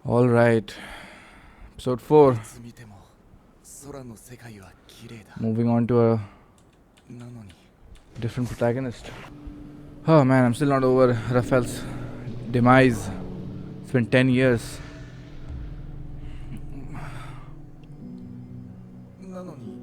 All right, episode 4. つ見ても空の世界は綺麗だ。 Moving on to a なのに different protagonist. Oh man, I'm still not over Raphael's demise. It's been 10 years. なのに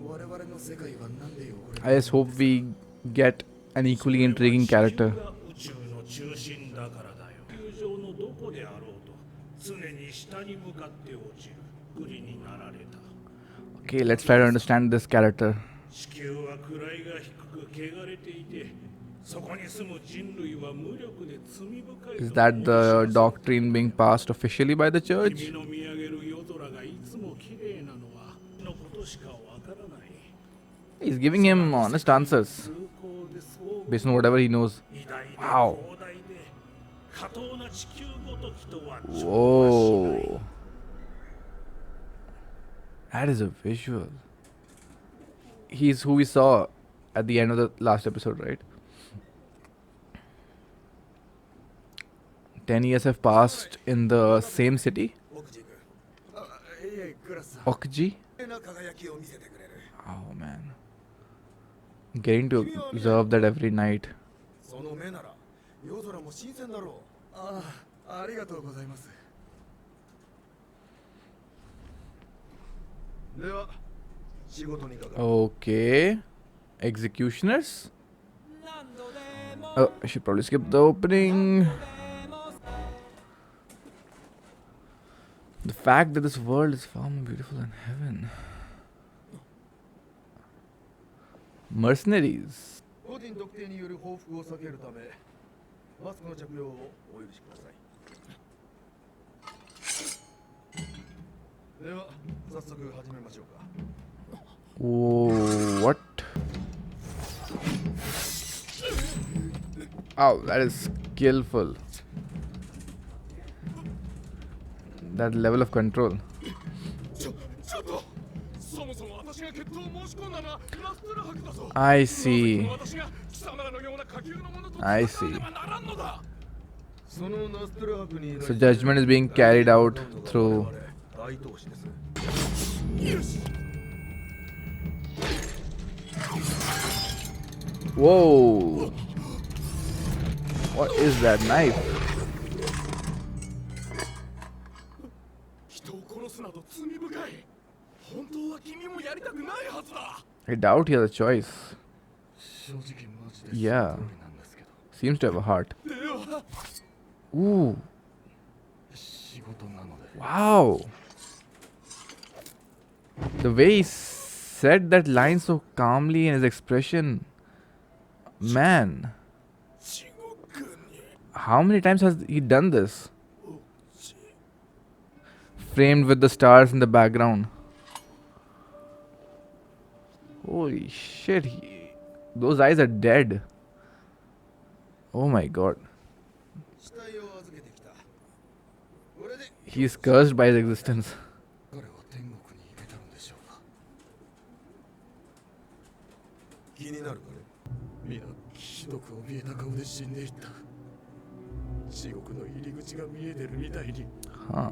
我々の世界はなんで汚れ I just hope we get an equally intriguing character. 宇宙の中心だからだよ。地球上のどこであろうと常に下に向かって落ちる国になられた。 Okay, let's try to understand this character. 地球は位が低く汚れていて、そこに住む人類は無力で罪深い。 Is that the doctrine being passed officially by the church? 君の見上げる夜空がいつも綺麗なのはのことしかわからない。 He's giving him honest answers 崇高で壮 based on whatever he knows. 偉大で Wow. 広大で過当な地球ごときとは Whoa. That is a visual. He's who we saw at the end of the last episode, right? 10 years have passed in the same city? 奥地君。あ、いえ、グラスさん。 Okji? 綺麗な輝きを見せてくれる。 Oh man. Getting to observe that every night. その目なら夜空も新鮮だろう。ああ、ありがとうございます。では、仕事にかかる。 Okay. Executioners? Oh, I should probably skip the opening. The fact that this world is far more beautiful than heaven. Mercenaries. 個人特定による報復を避けるため、マスクの着用をお許しください。では、早速始めましょうか。 Whoa, what? Oh, that is skillful. That level of control. ちょっとそもそも私が決闘を申し込んだのはラストラハクだぞ。 I see. 私が貴様らのような下級の者と I 戦わ see. ねばならんのだ。そのナストラハクに So judgment is being carried out through. 大投資です。 Whoa! What is that knife? 人を殺すなど罪深い。本当は君もやりたくないはずだ。 I doubt he has a choice. 正直マジで Yeah. その通りなんですけど。 Seems to have a heart. では Ooh! 仕事なので。 Wow! The way he said that line so calmly and his expression. Man, 地獄に how many times has he done this? Framed with the stars in the background. Holy shit, those eyes are dead. Oh my god. 死体を預けてきた。これで He is cursed by his existence. 彼は天国に入れたのでしょうか。気になるかね。皆ひどく怯えた顔で死んでいった。地獄の入り口が見えてるみたいに。 Huh.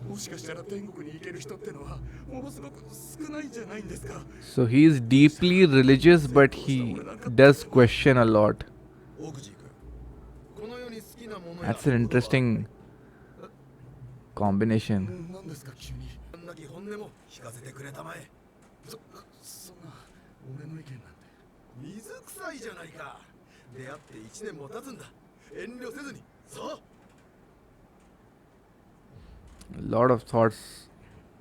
もしかしたら天国に行ける人ってのはものすごく少ないんじゃないんですか。 So he is deeply religious, but he does question a lot. 奥地君、この世に好きなものや That's an interesting combination. 何ですか急に。なき本音も聞かせてくれたまえ。そんな俺の意見なんて水臭いじゃないか。出会って1年も経つんだ。遠慮せずに。さあ。 A lot of thoughts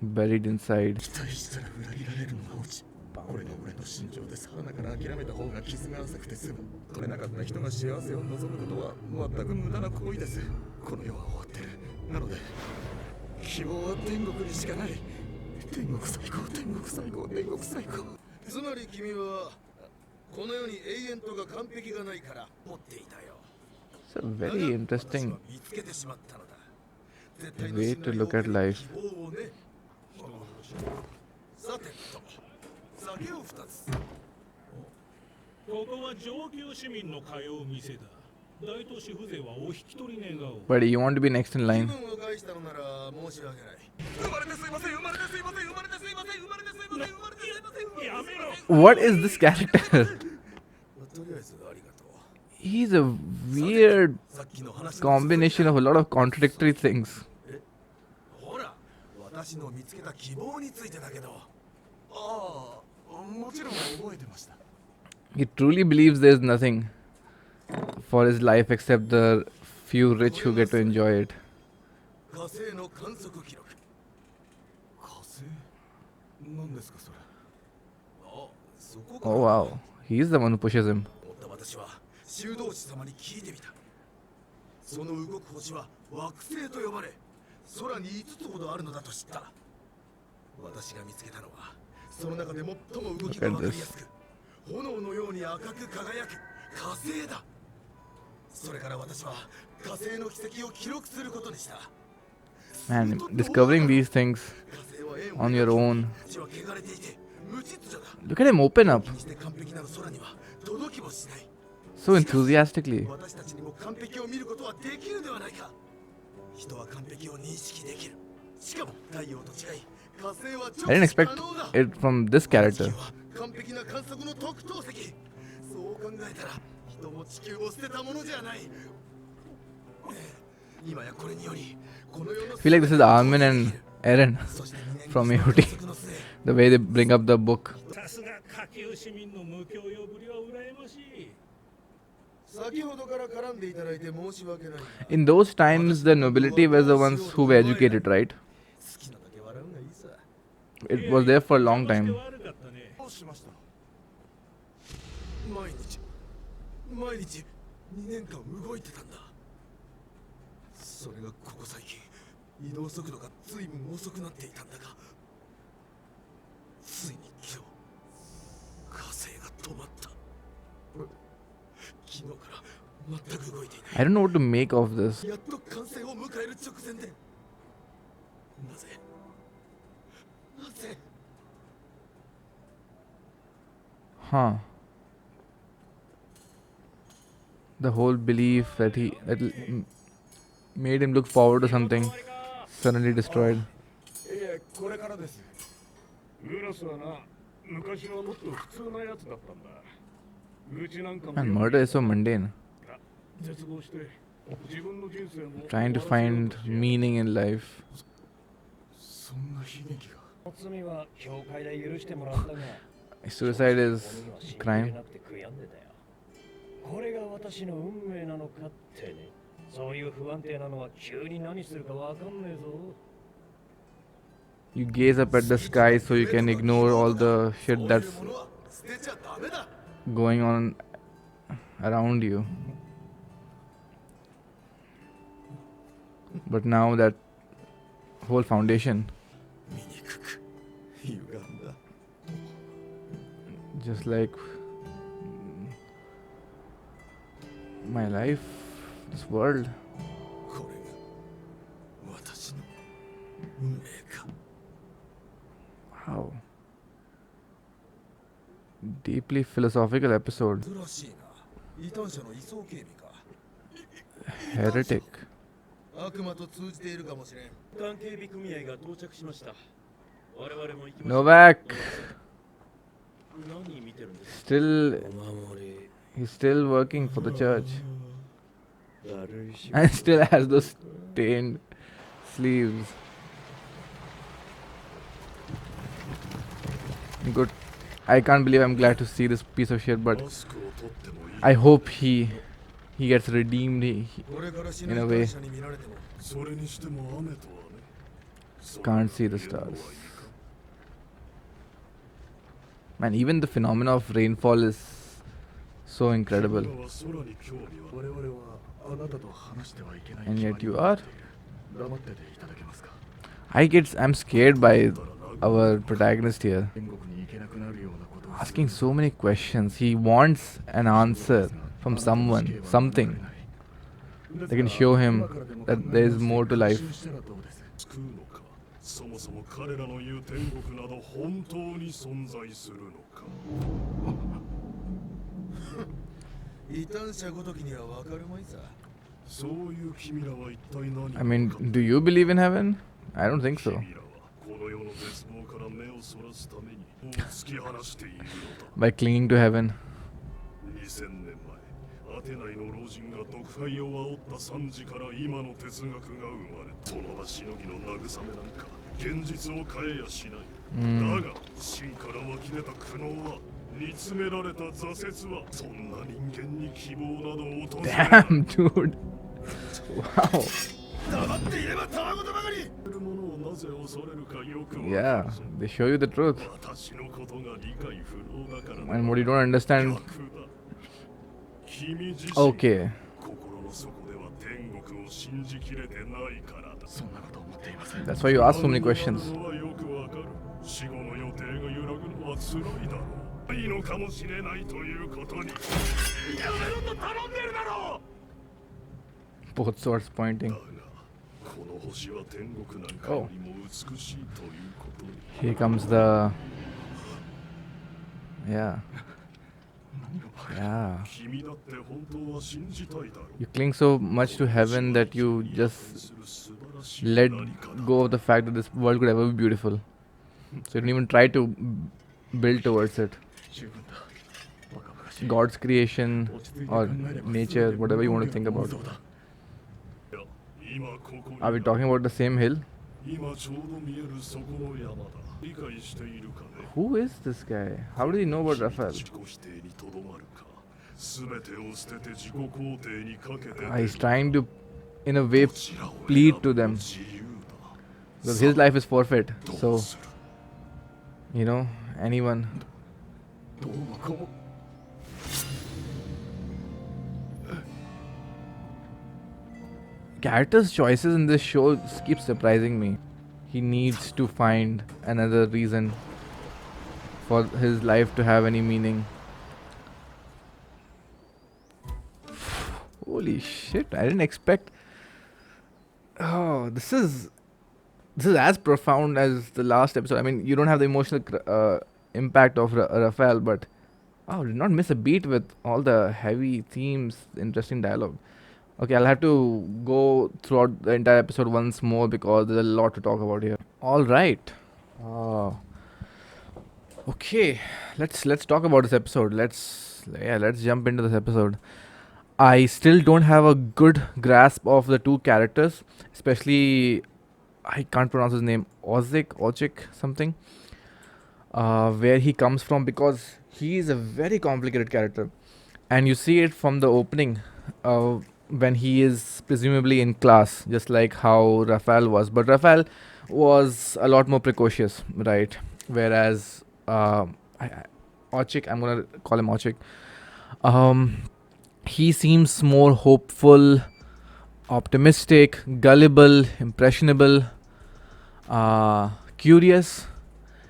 buried inside. 期待したら裏切られるのが落ち。これが俺の心情です。鼻から諦めた方が傷が浅くて済む。取れなかった人が幸せを望むことは全く無駄な行為です。この世は終わってる。なので希望は天国にしかない。天国最高、天国最高、天国最高。つまり君はこの世に永遠とが完璧がないから持っていたよ。 It's a very interesting 見つけてしまったのだ。 way to look at life. さてと、酒を2つ。ここは上級市民の通う店だ。大都市風情はお引き取り願おう。 But you want to be next in 気 line. 分を害したのなら申し訳ない。生まれてすいません、生まれてすいません、生まれてすいません、生まれてすいません、生まれてすいません。やめろ。 What is this character? とりあえずありがとう。 He's a weird さっきの話 combination of a lot of contradictory things. ほら、私の見つけた希望についてだけど。ああ、もちろん覚えてました。 He truly believes there's nothing for his life except the few rich who get to enjoy it. 火星の観測記録。火星？何ですかそれ？あ、そこか。 Oh wow, he's the one who pushes him. 私は修道士様に聞いてみた。その動く星は惑星と呼ばれ、空に5つほどあるのだと知った。私が見つけたのは、その中で最も動きが分かりやすく、炎のように赤く輝く火星だ。それから私は火星の軌跡を記録することにした。 Man, discovering these things on your own. Look at him open up so enthusiastically. 私たちにも完璧を見ることはできるではないか。人は完璧を認識できる。しかも太陽と違い、火星は I didn't expect it from this character. 完璧な観測の特等席。そう考えたら人も地球を捨てたものじゃない。今やこれにより I feel like this is Armin and Eren from AOT. The way they bring up the book. さすが下級市民の無教養ぶりは羨ましい。 先ほどから絡んでいただいて申し訳ない。 In those times, the nobility were the ones who were educated, right? 好きなだけ笑うがいいさ。 It was there for a long time. どうしました？毎日2年間動いてたんだ。それがここ最近移動速度が随分遅くなっていたんだが、ついに今日火星が止まった。昨日から全く動いていない。 I don't know what to make of this. やっと完成を迎える直前で、なぜ Huh. The whole belief that made him look forward to something suddenly destroyed. これからです。グラスはな、昔はもっと普通なやつだったんだ。愚痴なんかも Man, murder is so mundane. 絶望して自分の人生も Trying to find meaning in life. そんな悲劇が。罪は教会で許してもらったが、 Suicide is crime. これが私の運命なのかってね。そういう不安定なのは急に何するかわかんねえぞ。 You gaze up at the sky so you can ignore all the shit that's going on around you. But now that whole foundation, just like my life, this world. Wow. Deeply philosophical episode. Heretic. 悪魔と通じているかもしれん。関係備組合が到着しました。我々も行きましょう。 Novak. 何見てるんですか？ Still, he's still working for the church. And still has those stained sleeves. Good. I can't believe I'm glad to see this piece of shit, but I hope he gets redeemed in a way. Can't see the stars. Man, even the phenomena of rainfall is so incredible. And yet you are. I'm scared by our protagonist here. Asking so many questions. He wants an answer from someone, something that can show him that there is more to life. そもそも彼らの言う天国など本当に存在するのか。異端者ごときにはわかるまいさ。そういう君らは一体何を I mean, do you believe in heaven? I don't think so. 君らはこの世の絶望から目をそらすためにもう突き放しているのだ。 By clinging to heaven. 2000年前、アテナイの老人が毒肺を煽った惨事から今の哲学が生まれ、友達しのぎの慰めなんか現実を変えやしない。だが、真から湧き出た苦悩は、煮詰められた挫折は、そんな人間に希望など訪れない。 Damn, dude. Wow. 黙っていればたわごとばかり。ものをなぜ恐れるかよくわか Yeah, るぞ。 they show you the truth. 私のことが理解不能だからな。 And what you don't understand. 逆だ。君自身 Okay. 心の底では天国を信じきれてないからだ。そんなこと思っていません。 That's why you ask so many questions. あるのはよくわかる。死後の予定が揺らぐのは辛いだろう。いいのかもしれないということに。やめろと頼んでるだろう。 Both swords pointing. だが、この星は天国なんかよりも美しいということに。 Here comes the. Yeah. Yeah. 君だって本当は信じたいだろう。 You cling so much to heaven that you just let go of the fact that this world could ever be beautiful. So you don't even try to build towards it. 十分だ。若々しい。 God's creation 落ち着いて考 or えれば nature, whatever you want to think about. そうだ。今ここに Are we talking about the same hill? 今ちょうど見えるそこの山だ。理解しているかね。 Who is this guy? How did he know about Raphael? 自己否定にとどまるか。すべてを捨てて自己肯定にかけて。 He's trying to, in a way, どちらを選ぶ plead to them. 自由だ。 Because his life is forfeit. ど So, うする you know, anyone. どうもこうも。 Character's choices in this show keep surprising me. He needs to find another reason for his life to have any meaning. Holy shit, I didn't expect. Oh, this is as profound as the last episode. I mean, you don't have the emotional impact of Raphael, but wow, did not miss a beat with all the heavy themes, interesting dialogue. Okay, I'll have to go throughout the entire episode once more because there's a lot to talk about here. All right. Okay, let's talk about this episode. Let's jump into this episode. I still don't have a good grasp of the two characters, especially I can't pronounce his name, Ozik something. Where he comes from, because he is a very complicated character, and you see it from the opening. When he is presumably in class, just like how Raphael was. But Raphael was a lot more precocious, right? Whereas Ochik, I'm gonna call him Ochik, he seems more hopeful, optimistic, gullible, impressionable, curious,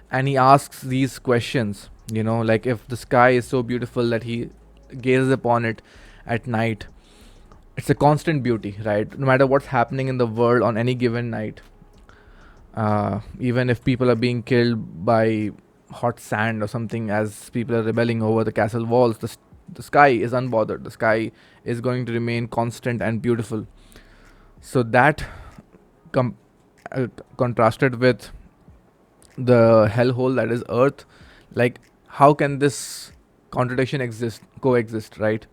and he asks these questions, you know, like if the sky is so beautiful that he gazes upon it at night. It's a constant beauty, right? No matter what's happening in the world on any given night, even if people are being killed by hot sand or something, as people are rebelling over the castle walls, the sky is unbothered. The sky is going to remain constant and beautiful. So that contrasted with the hellhole that is Earth, like how can this contradiction coexist, right?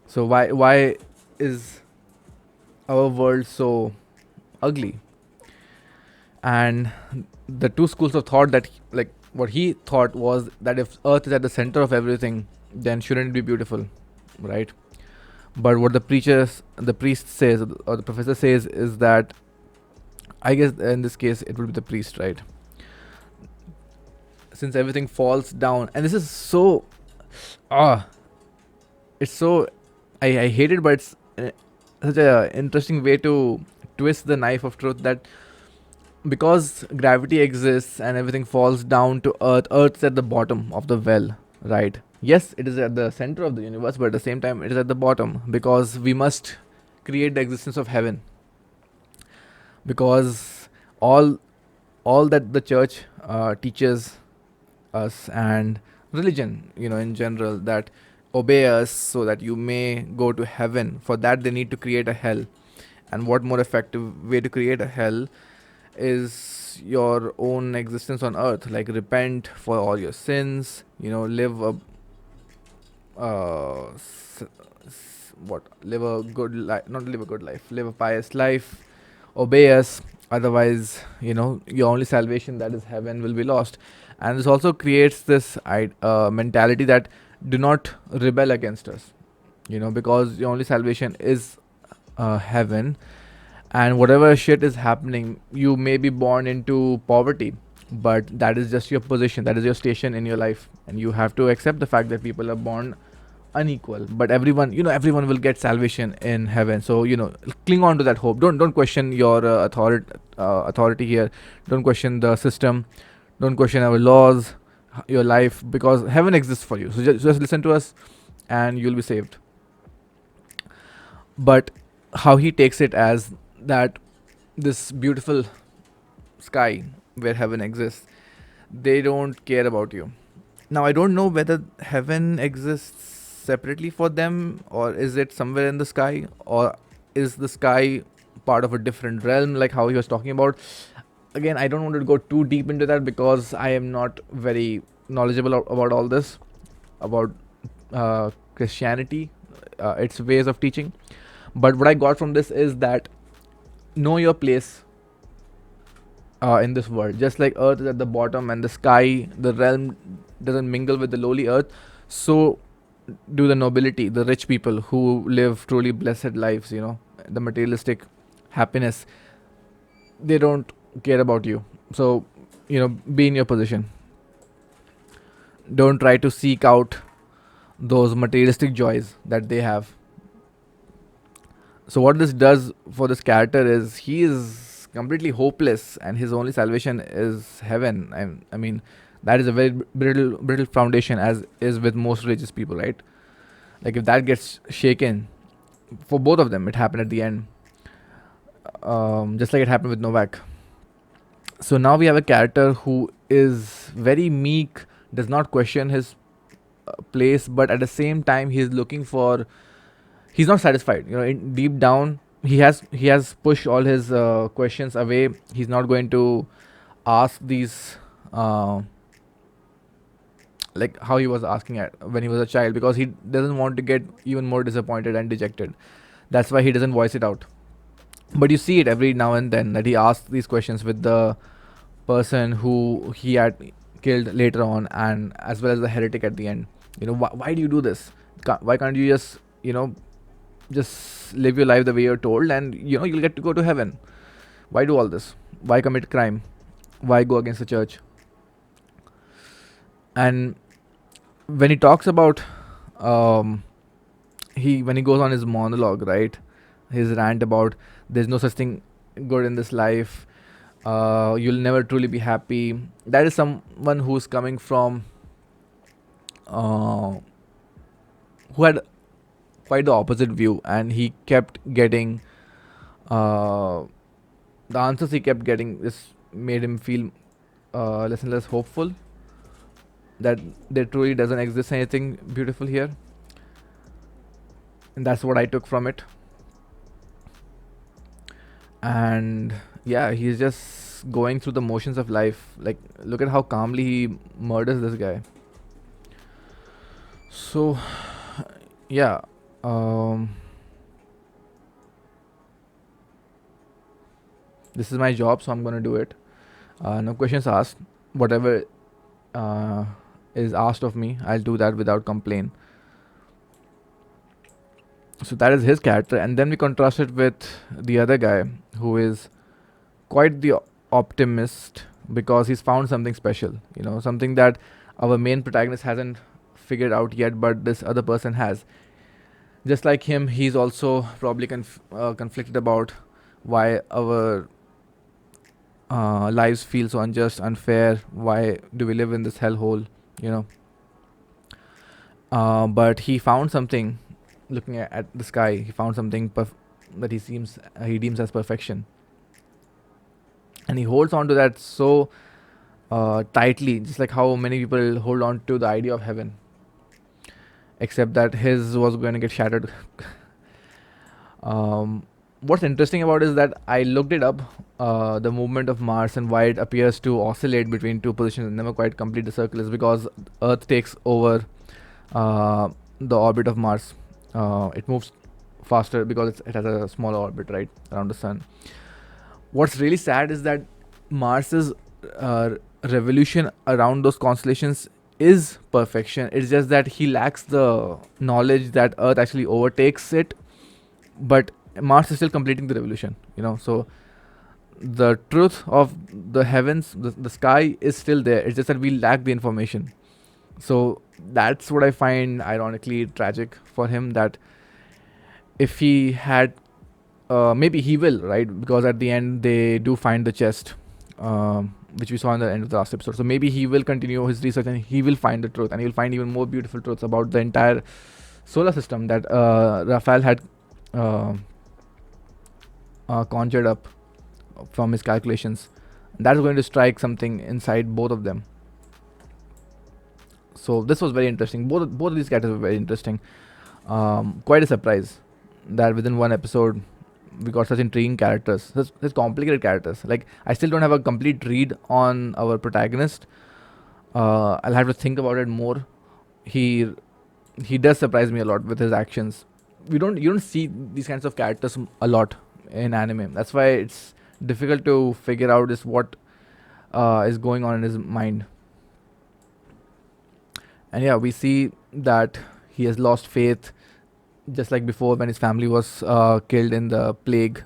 So why is our world so ugly? And the two schools of thought that like what he thought was that if Earth is at the center of everything, then shouldn't it be beautiful, right? But what the priest says, or the professor says, is that I guess in this case it would be the priest, right? Since everything falls down, and this is so it's so I hate it, but it's such a interesting way to twist the knife of truth, that because gravity exists and everything falls down to Earth's at the bottom of the well, right? Yes, it is at the center of the universe, but at the same time it is at the bottom, because we must create the existence of heaven, because all that the church teaches us, and religion, you know, in general, that obey us so that you may go to heaven. For that, they need to create a hell. And what more effective way to create a hell is your own existence on earth? Like, repent for all your sins, live a live a good life, not live a good life, live a pious life, obey us. Otherwise, your only salvation, that is heaven, will be lost. And this also creates this mentality that do not rebel against us, because your only salvation is heaven. And whatever shit is happening, you may be born into poverty, but that is just your position, that is your station in your life, and you have to accept the fact that people are born unequal, but everyone will get salvation in heaven. So cling on to that hope. Don't question your authority here. Don't question the system. Don't question our laws, your life, because heaven exists for you. So just listen to us and you'll be saved. But how he takes it as that this beautiful sky where heaven exists, they don't care about you. Now, I don't know whether heaven exists separately for them, or is it somewhere in the sky, or is the sky part of a different realm, like how he was talking about. Again, I don't want to go too deep into that because I am not very knowledgeable about all this, about Christianity, its ways of teaching. But what I got from this is that know your place in this world. Just like earth is at the bottom and the sky, the realm doesn't mingle with the lowly earth, so do the nobility, the rich people who live truly blessed lives, the materialistic happiness. They don't care about you. So, be in your position. Don't try to seek out those materialistic joys that they have. So what this does for this character is he is completely hopeless, and his only salvation is heaven. I mean, that is a very brittle foundation, as is with most religious people, right? Like, if that gets shaken, for both of them, it happened at the end, just like it happened with Novak. So now we have a character who is very meek, does not question his place, but at the same time, he is looking for. He's not satisfied. Deep down, he has pushed all his questions away. He's not going to ask these. Like how he was asking at when he was a child, because he doesn't want to get even more disappointed and dejected. That's why he doesn't voice it out. But you see it every now and then that he asks these questions with the person who he had killed later on, and as well as the heretic at the end. Why do you do this? Why can't you just live your life the way you're told, and you'll get to go to heaven? Why do all this? Why commit crime? Why go against the church? And when he talks about when he goes on his monologue, right, his rant about there's no such thing good in this life, you'll never truly be happy. That is someone who's coming from who had quite the opposite view, and he kept getting the answers he kept getting just made him feel less and less hopeful that there truly doesn't exist anything beautiful here. And that's what I took from it. And yeah, he's just going through the motions of life. Like, look at how calmly he murders this guy. So yeah, this is my job, so I'm gonna do it. No questions asked. Whatever is asked of me, I'll do that without complaint. So that is his character, and then we contrast it with the other guy who is quite the optimist, because he's found something special, something that our main protagonist hasn't figured out yet, but this other person has. Just like him, he's also probably conflicted about why our lives feel so unjust, unfair. Why do we live in this hellhole? But he found something. Looking at the sky, he found something that he deems as perfection, and he holds on to that so tightly, just like how many people hold on to the idea of heaven. except that his was going to get shattered. What's interesting about is that I looked it up, the movement of Mars and why it appears to oscillate between two positions and never quite complete the circle is because Earth takes over the orbit of Mars. It moves faster because it has a smaller orbit, right, around the sun. What's really sad is that Mars's revolution around those constellations is perfection. It's just that he lacks the knowledge that Earth actually overtakes it, but Mars is still completing the revolution, So the truth of the heavens, the sky is still there. It's just that we lack the information. So that's what I find ironically tragic for him, that if he had, maybe he will, right? Because at the end they do find the chest, which we saw in the end of the last episode. So maybe he will continue his research and he will find the truth, and he will find even more beautiful truths about the entire solar system that Raphael had conjured up from his calculations. That is going to strike something inside both of them. So this was very interesting. Both of these characters were very interesting. Quite a surprise that within one episode we got such intriguing characters, such complicated characters. Like, I still don't have a complete read on our protagonist. I'll have to think about it more. He does surprise me a lot with his actions. You don't see these kinds of characters a lot in anime. That's why it's difficult to figure out is what is going on in his mind. And yeah, we see that he has lost faith, just like before when his family was killed in the plague.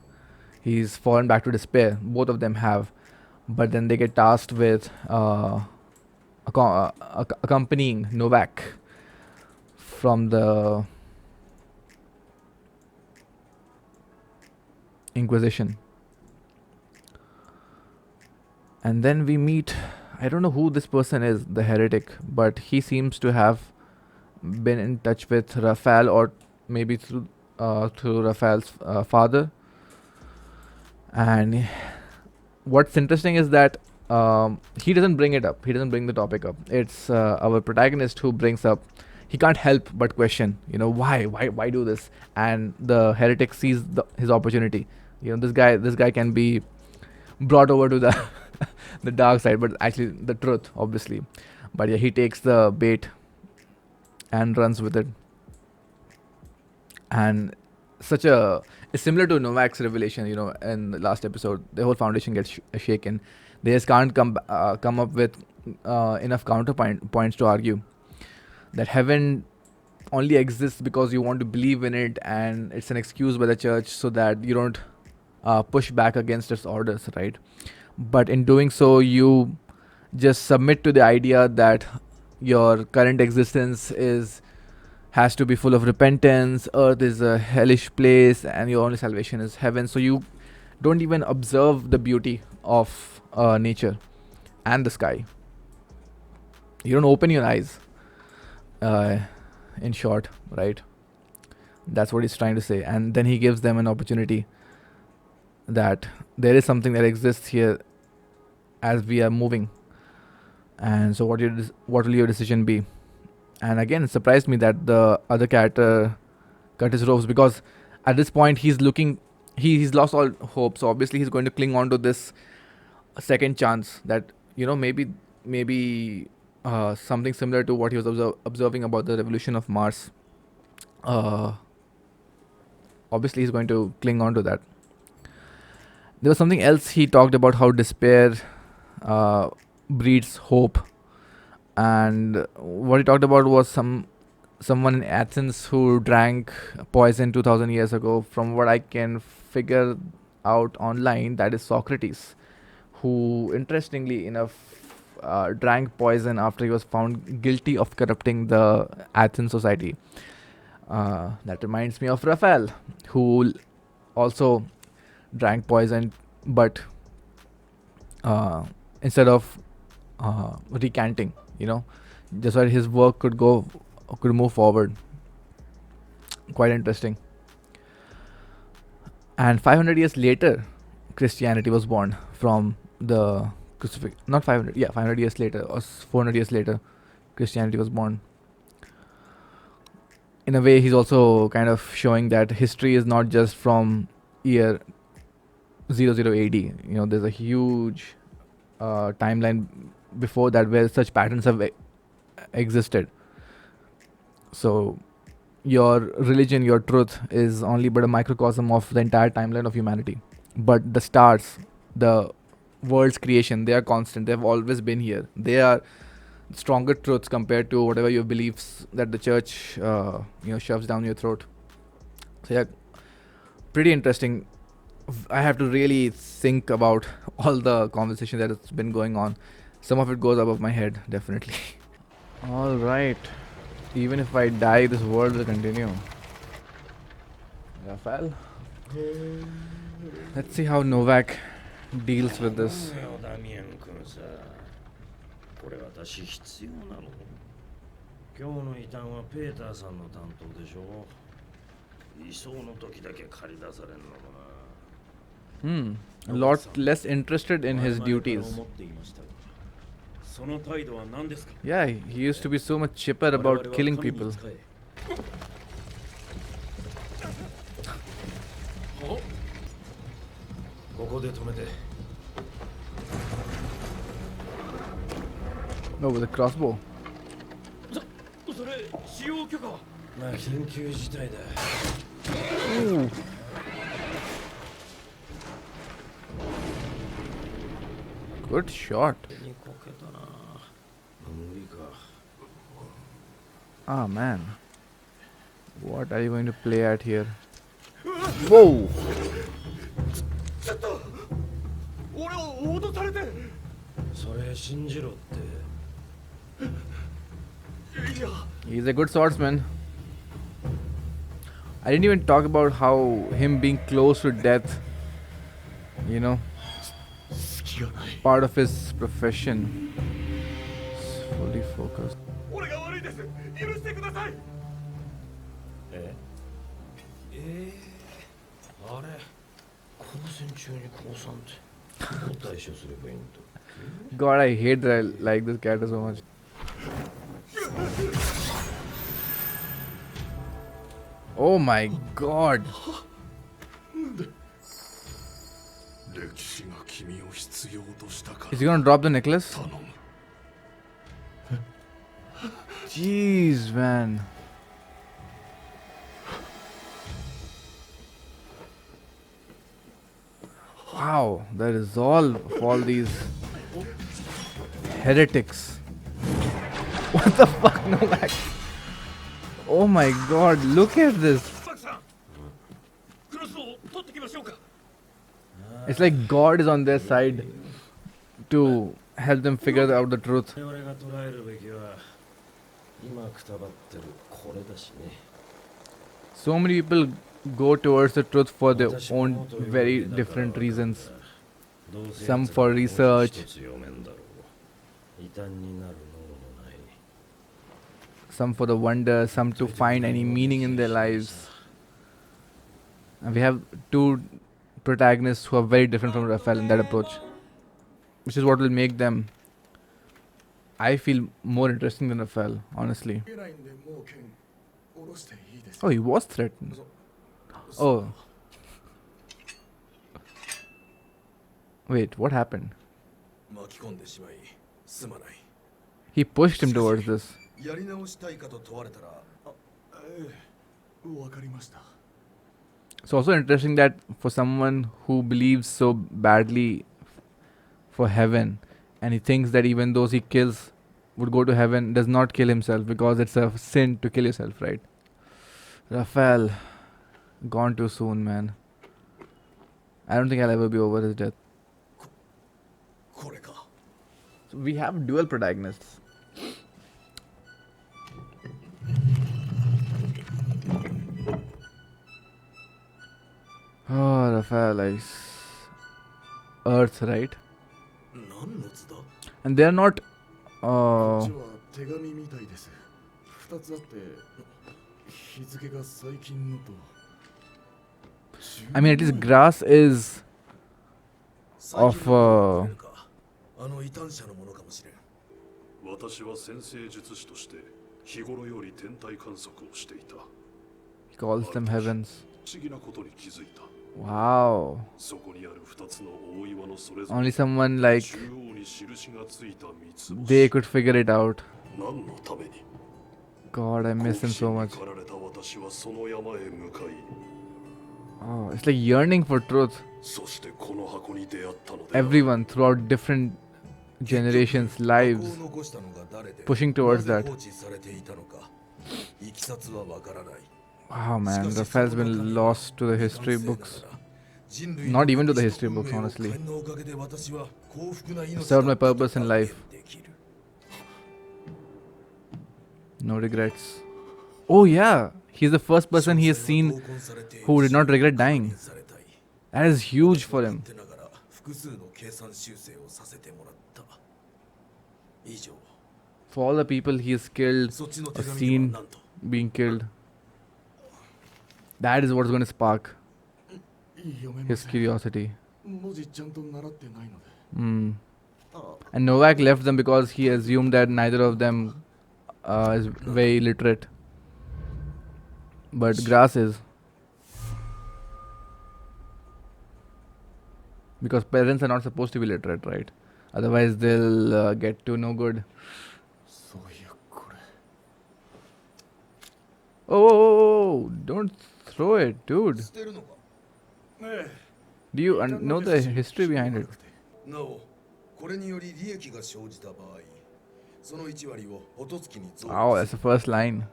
He's fallen back to despair. Both of them have, but then they get tasked with accompanying Novak from the Inquisition. And then we meet, I don't know who this person is, the heretic, but he seems to have been in touch with Raphael, or maybe through Raphael's father. And what's interesting is that he doesn't bring it up. He doesn't bring the topic up. It's our protagonist who brings up. He can't help but question, why do this? And the heretic sees his opportunity. This guy can be brought over to the the dark side, but actually the truth, obviously. But yeah, he takes the bait and runs with it. And it's similar to Novak's revelation. In the last episode, the whole foundation gets shaken. They just can't come up with enough counterpoints to argue that heaven only exists because you want to believe in it, and it's an excuse by the church so that you don't push back against its orders, right? But in doing so, you just submit to the idea that your current existence has to be full of repentance. Earth is a hellish place, and your only salvation is heaven. So you don't even observe the beauty of nature and the sky. You don't open your eyes. In short, right? That's what he's trying to say. And then he gives them an opportunity that there is something that exists here as we are moving. And so what will your decision be? And again, it surprised me that the other character cut his ropes, because at this point he's he's lost all hope. So obviously he's going to cling on to this second chance that, maybe something similar to what he was observing about the revolution of Mars. Obviously he's going to cling on to that. There was something else he talked about, how despair breeds hope. And what he talked about was someone in Athens who drank poison 2000 years ago. From what I can figure out online, that is Socrates, who interestingly enough drank poison after he was found guilty of corrupting the Athens society. That reminds me of Raphael, who also drank poison, but instead of recanting, just so that his work could move forward. Quite interesting. And 500 years later, Christianity was born from the crucifix. Not 500, 500 years later, or 400 years later, Christianity was born. in a way, he's also kind of showing that history is not just from year 00 AD. You know, there's a huge timeline before that where such patterns have existed. So your religion, your truth is only but a microcosm of the entire timeline of humanity. But the stars, the world's creation, they are constant. They've always been here. They are stronger truths compared to whatever your beliefs that the church, shoves down your throat. So yeah, pretty interesting. I have to really think about all the conversation that has been going on. Some of it goes above my head, definitely. All right. Even if I die, this world will continue. Rafael. Let's see how Novak deals with this. ダミアン君さ、これ私必要なの？今日の異端はペーターさんの担当でしょ？移送の時だけ借り出されるのかな。A lot less interested in his duties. その態度は何ですか? Yeah, he used to be so much chipper about killing people. ここで止めて。No, with a crossbow. それ使用許可は？まあ緊急事態だ。Good shot. Ah man, what are you going to play at here? Whoa! ちょっと俺を脅されて。それ信じろって。いや。 He's a good swordsman. I didn't even talk about how him being close to death, you know, part of his profession. Fully focused. 俺が悪いです。許してください。あれ、交戦中に降参ってどう対処すればいいんだ。God, I hate that I like this character so much. Oh my God. 歴史が君を必要としたから。 Is he gonna drop the necklace? 頼む。 Jeez, man. Wow, the resolve of all these heretics. What the fuck, Novak? Oh my God, look at this. It's like God is on their side to help them figure out the truth. So many people go towards the truth for their own very different reasons. Some for research, some for the wonder, some to find any meaning in their lives. And we have two protagonists who are very different from Raphael in that approach, which is what will make them, I feel, more interesting than Raphael, honestly. Oh, he was threatened. Oh. Wait, what happened? He pushed him towards this. やり直したいかと問われたら、わかりました。 It's also interesting that for someone who believes so badly for heaven, and he thinks that even those he kills would go to heaven, does not kill himself because it's a sin to kill yourself, right? Raphael, gone too soon, man. I don't think I'll ever be over his death. So we have dual protagonists. Oh, Raphael is Earth, right? And they are not. I mean, at least grass is of. 私は先生術師として日頃より天体観測をしていた。calls them heavens. 不思議なことに気づいた。 Wow. そこにある2つの大岩のそれぞれ Only someone like 中央に印がついた三つ they 星。 could figure it out. 何のために God, I miss him so 好 much. 奇心に駆られた私はその山へ向かい、 Oh, it's like yearning for truth. そしてこの箱に出会ったのである。 Everyone throughout different generations' lives 箱を残したのが誰で pushing towards なぜ that. 放置されていたのかいきさつはわからない。 Wow, man, Raphael's been lost to the history books. 人類 Not even to the history の books, 運命を honestly. 火炎のおかげで私は幸福な命 Served my だったと purpose in life. 断言できる。 No regrets. Oh, yeah. He's the first person he has seen who did not regret dying. That is huge for him. ながら複数の計算修正をさせてもらった。以上。 For all the people he has killed そっちの or 手紙には seen 何と being killed, that is what's going to spark 読めま his せん。 curiosity. 文字ちゃんと習ってないので。 Mm. あ And Novak left them because he assumed that neither of them is very literate. But Grass is. Because parents are not supposed to be literate, right? Otherwise, they'll get to no good. そういやこれ。 Oh, don't throw it, dude. 捨てるのか。 Do you know the history behind it? なお、これにより利益が生じた場合、その1割をホトツキに増 Wow, 額 that's す the る。 first line.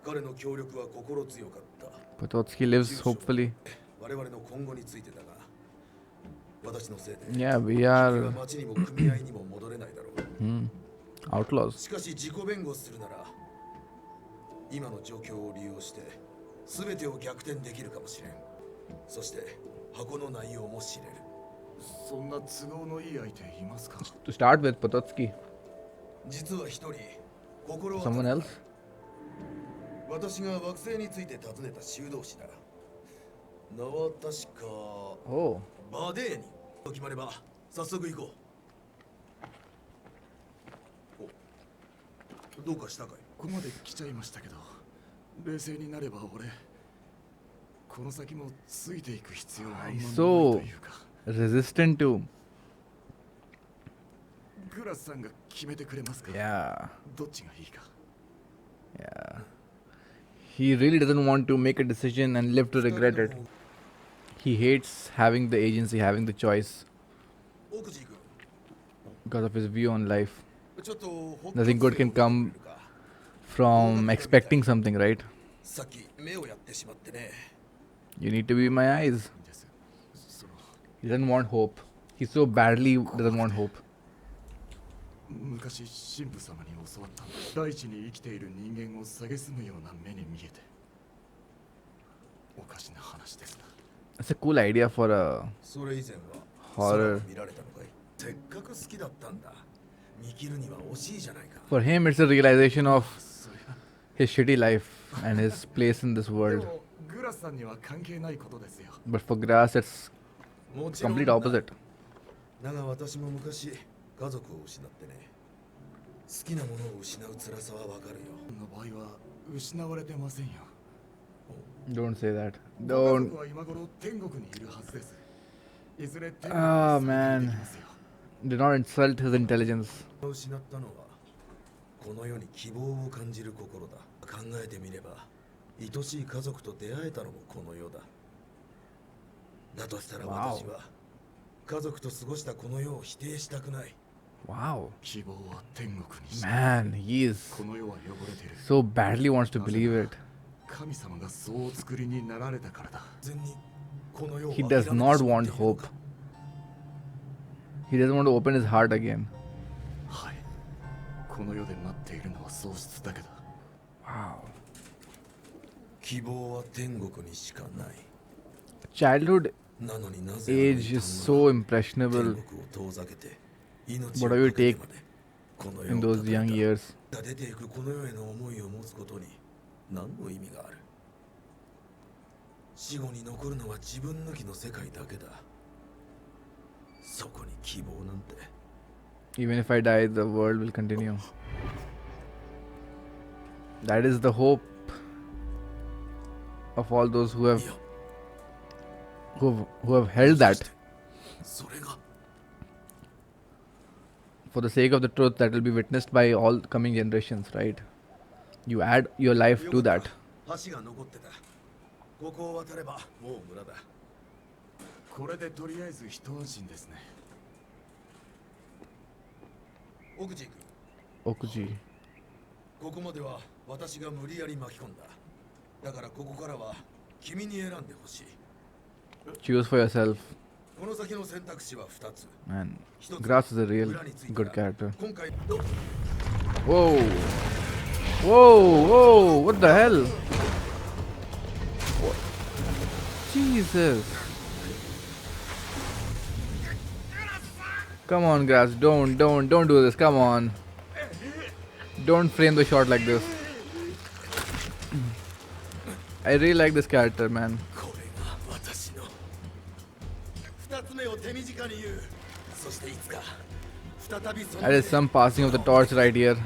彼の協力は心強かった。 Pototsky lives, hopefully. 我々の今後についてだが、私のせいで、 Yeah, we 君は are 町にも組合にも戻れないだろう。 outlaws. しかし自己弁護するなら、今の状況を利用して、全てを逆転できるかもしれん。そして、箱の内容も知れる。そんな都合のいい相手いますか？ To start with, Pototsky. 実は一人、心当 Someone たり else? が私が惑星について尋ねた修道士だ。名は確か Oh. バデーニと決まれば早速行こう。お、どうかしたかい？ここまで来ちゃいましたけど、冷静になれば俺、この先もついていく必要はあんまないと So いうか。 resistant to. グラスさんが決めてくれますか？ Yeah. どっちがいいか。 Yeah. He really doesn't want to make a decision and live to regret it. He hates having the agency, having the choice 奥地君、 because of his view on life. ちょっと Nothing good can come from expecting something, right? さっき目をやってしまってね。 You need to be my eyes. その He doesn't want hope. He so badly doesn't want hope. 昔神父様に教わった大地に生きている人間を蔑むような目に見えておかしな話ですが。 That's a cool idea for a それ以前は horror. 空を見られたのかい？せっかく好きだったんだ。見切るには惜しいじゃないか。 For him, it's a realization of そりゃ his shitty life and his place in this で world. もグラスさんには関係ないことですよ。 But for Grass, it's もちろん complete だ opposite. だが私も昔家族を失ってね。好きなものを失う辛さはわかるよ。の場合は失われてませんよ。 Don't say that. ご家 Don't. 族は今頃天国にいるはずです。いずれ天国に Ah, 住み man. できますよ。 Do not insult his intelligence. 失ったのはこの世に希望を感じる心だ。考えてみれば愛しい家族と出会えたのもこの世だ。だとしたら Wow. 私は家族と過ごしたこの世を否定したくない。 Wow. 希望は天国にし Man, he is この世は汚れてる。 so badly wants to believe it. 神様がそうお作りになられたからだ。全にこの世を He does 諦め not てしまっ want ているの hope. か。 He doesn't want to open his heart again. はい。この世で待っているのは喪失だけだ。 Wow. 希望は天国にしかない。 Childhood なのになぜ age is so impressionable 天国を遠ざけて命 Whatever を you かけ take てまでこの世 in を those 建てた young years. 出ていくこの世への思いを持つことに何の意味がある？死後に残るのは自分抜きの世界だけだ。そこに希望なんて。 Even if I die, the world will continue. That is the hope. of all those who have held that それが for the sake of the truth that will be witnessed by all coming generations, right? You add your life よ to かっ that. た橋が残ってたここを渡ればもう村だこれでとりあえず一安心ですね奥地君 Okuji. ここまでは私が無理やり巻き込んだだからここからは君に選んでほしい Choose for yourself. この先の選択肢は2つ Man, 一つ Grass is a real 村に着いた good ら character. 今回 Whoa! Whoa! Whoa! What the hell? What? Jesus! Come on, Grass. Don't do this. Come on. Don't frame the shot like this. I really like this character, man. これが私の2つ目を手短に言うそしていつか再びその That is some passing of the torch right here.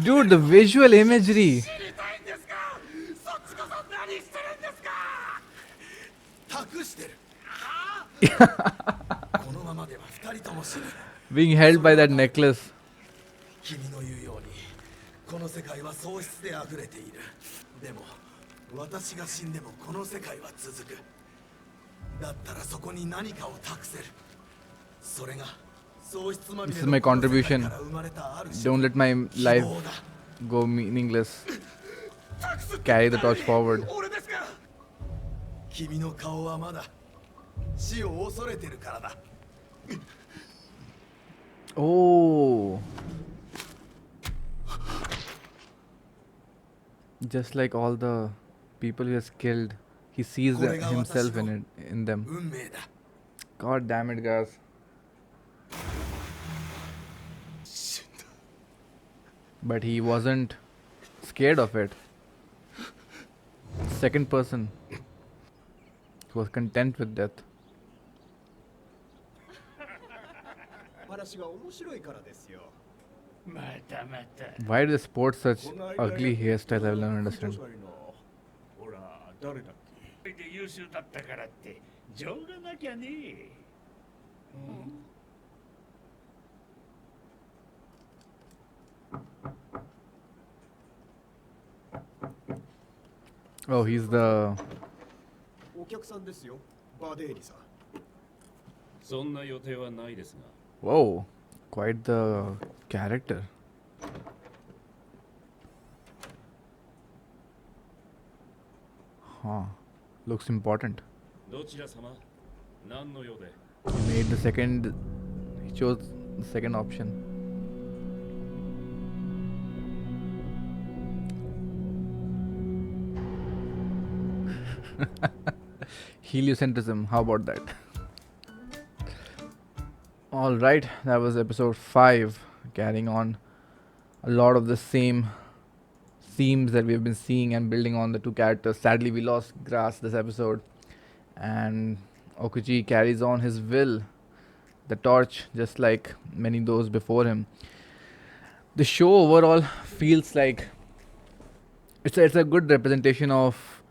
Dude, the visual imagery. 知りたいんですかそっちこそ何してるんですか託してるこのままでは2人とも死ぬ Being held by that necklace. 君の言うようにこの世界は喪失で溢れているでも私が死んでもこの世界は続くだったらそこに何かを託せるそれが喪失まみ This れ is の my この世界 contribution. から生まれたある種 Don't let my 希 life 望だ go meaningless. Carry the torch forward. 俺ですか君の顔はまだ死を恐れてるからだ Oh. Just like all the people he has killed, he sees himself in them. 運命だ God damn it, guys. 死んだ But he wasn't scared of it. Second person. He was content with death. 話が面白いからですよ。またまた Why do they sport such ugly hairstyles? I will never understand. ほら、誰だっけで優秀だったからって情がなきゃね Oh, he's the. お客さんですよ。バデーリさん。そんな予定はないですが Whoa, quite the character. Huh. Looks important. どちら様何の用で He made the second. He chose the second option. Heliocentrism. How about that? All right, that was episode 5. Carrying on a lot of the same themes that we have been seeing and building on the two characters. Sadly, we lost Grass this episode, and Okuji carries on his will, the torch, just like many those before him. The show overall feels like it's a good representation of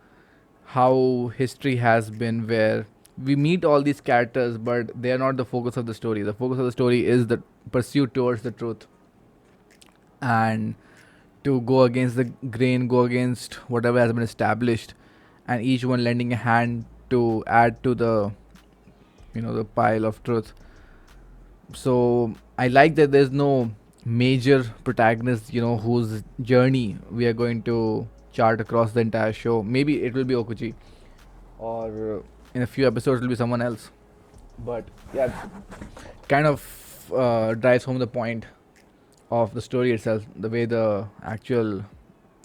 how history has been, where we meet all these characters, but they are not the focus of the story. The focus of the story is the pursuit towards the truth, and to go against the grain, go against whatever has been established, and each one lending a hand to add to the, the pile of truth. So I like that there's no major protagonist, whose journey we are going to chart across the entire show. Maybe it will be Okuji, or in a few episodes it will be someone else. But yeah, kind of drives home the point of the story itself, the way the actual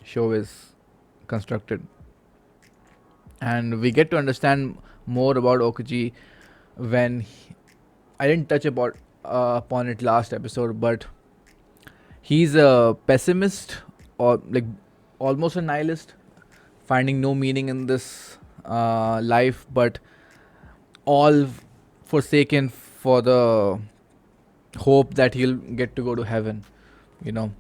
show is constructed. And we get to understand more about Okuji when I didn't touch upon it last episode, but he's a pessimist, or like almost a nihilist, finding no meaning in this life, but all forsaken for the hope that he'll get to go to heaven, you know.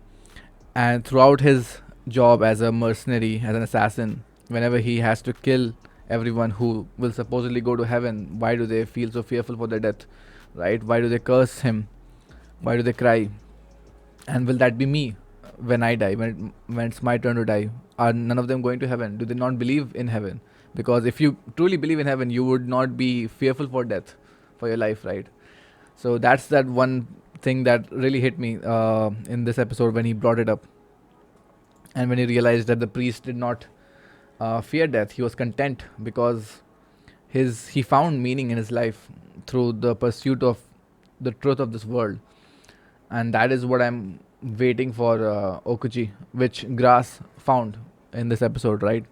And throughout his job as a mercenary, as an assassin, whenever he has to kill everyone who will supposedly go to heaven, why do they feel so fearful for their death, right? Why do they curse him? Why do they cry? And will that be me when I die, when it's my turn to die? Are none of them going to heaven? Do they not believe in heaven? Because if you truly believe in heaven, you would not be fearful for death, for your life, right? So that's that one thing that really hit me in this episode when he brought it up, and when he realized that the priest did not fear death. He was content because he found meaning in his life through the pursuit of the truth of this world, and that is what I'm waiting for Okuchi, which Grass found in this episode. Right?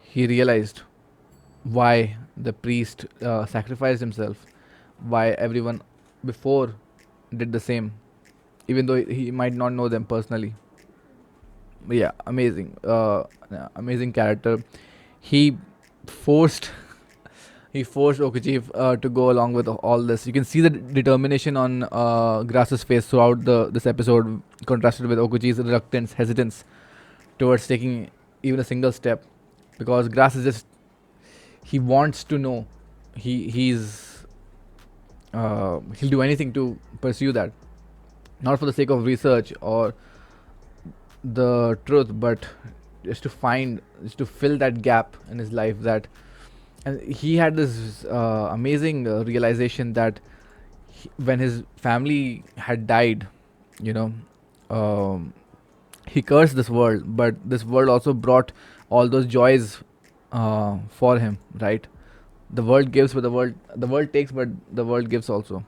He realized why the priest sacrificed himself, why everyone before did the same, even though he might not know them personally. But yeah, amazing, amazing character. He forced he forced Okuchi to go along with all this. You can see the determination on Grass's face throughout this episode, contrasted with Okuchi's reluctance, hesitance towards taking even a single step, because Grass is just, he wants to know. He'll do anything to pursue that, not for the sake of research or the truth, but just to fill that gap in his life. That, and he had this amazing realization that when his family had died, you know, he cursed this world, but this world also brought all those joys for him, right? The world gives, but the world takes, but the world gives also.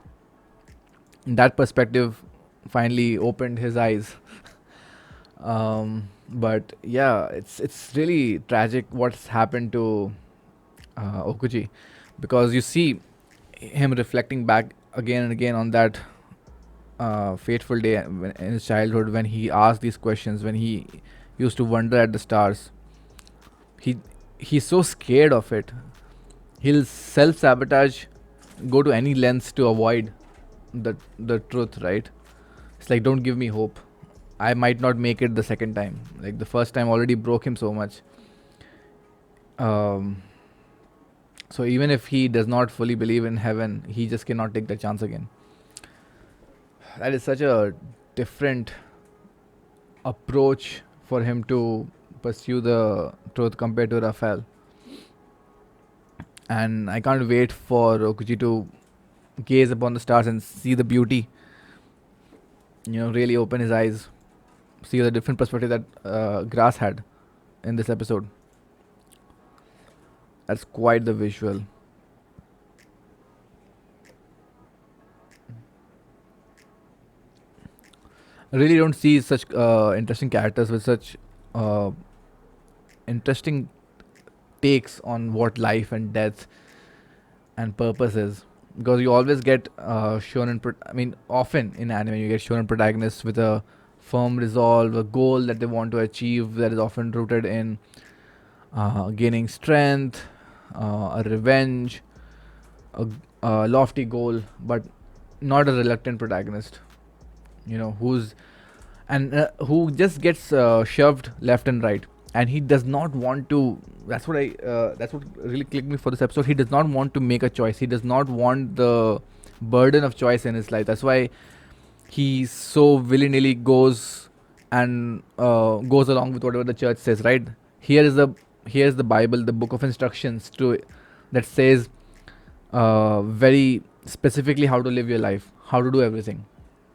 That perspective finally opened his eyes. But yeah, it's really tragic what's happened to Okuchi, because you see him reflecting back again and again on that fateful day in his childhood, when he asked these questions, when he used to wonder at the stars. He's so scared of it. He'll self-sabotage, go to any lengths to avoid the truth, right? It's like, don't give me hope. I might not make it the second time. Like, the first time already broke him so much. So even if he does not fully believe in heaven, he just cannot take the chance again. That is such a different approach for him to pursue the truth compared to Raphael. And I can't wait for Okuchi to gaze upon the stars and see the beauty. You know, really open his eyes, see the different perspective that Grass had in this episode. That's quite the visual. I really don't see such interesting characters with such interesting takes on what life and death and purpose is. Because you always get often in anime you get shonen protagonists with a firm resolve, a goal that they want to achieve, that is often rooted in gaining strength, a revenge, a lofty goal, but not a reluctant protagonist. You know, who just gets shoved left and right, and he does not want to. That's what really clicked me for this episode. He does not want to make a choice. He does not want the burden of choice in his life. That's why he so willy-nilly goes and goes along with whatever the church says. Right? Here's the Bible, the book of instructions that says very specifically how to live your life, how to do everything.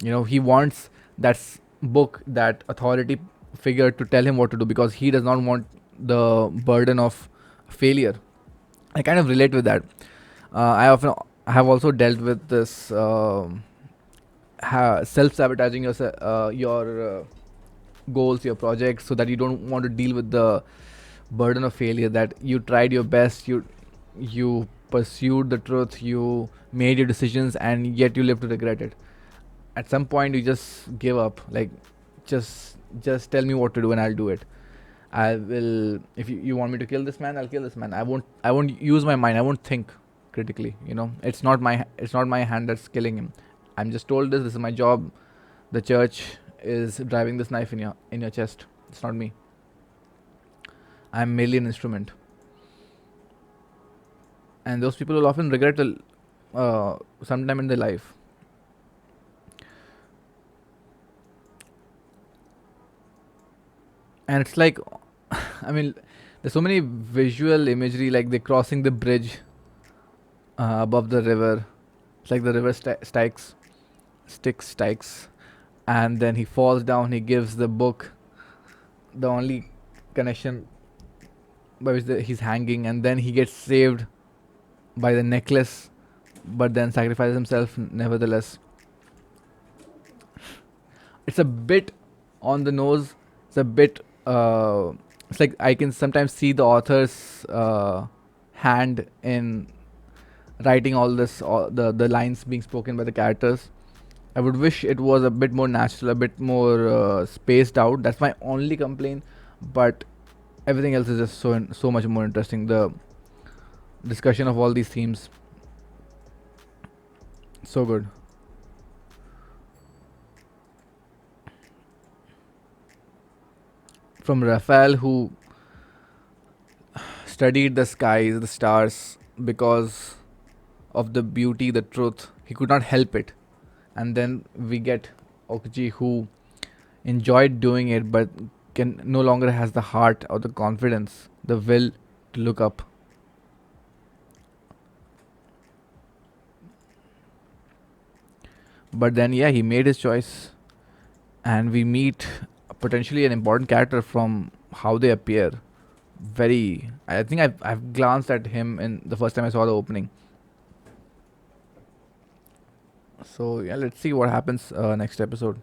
You know, he wants that book, that authority figure to tell him what to do, because he does not want the burden of failure. I kind of relate with that. I have also dealt with this self-sabotaging your goals, your projects, so that you don't want to deal with the burden of failure. That you tried your best, you pursued the truth, you made your decisions, and yet you live to regret it. At some point, you just give up. Like, just tell me what to do and I'll do it. I will. If you want me to kill this man, I'll kill this man. I won't use my mind. I won't think critically. You know, it's not my hand that's killing him. I'm just told this. This is my job. The church is driving this knife in your chest. It's not me. I'm merely an instrument. And those people will often regret sometime in their life. And it's like, I mean, there's so many visual imagery, like they're crossing the bridge above the river. It's like the river sticks, and then he falls down. He gives the book, the only connection by which he's hanging, and then he gets saved by the necklace, but then sacrifices himself nevertheless. It's a bit on the nose. It's a bit. It's like I can sometimes see the author's hand in writing all this, all the lines being spoken by the characters. I would wish it was a bit more natural, a bit more spaced out. That's my only complaint. But everything else is just so much more interesting. The discussion of all these themes, so good. From Raphael, who studied the skies, the stars, because of the beauty, the truth. He could not help it. And then we get Okji, who enjoyed doing it but can no longer has the heart or the confidence, the will to look up. But then, yeah, he made his choice, and we meet potentially an important character from how they appear. I think I've glanced at him in the first time I saw the opening. So yeah, let's see what happens next episode.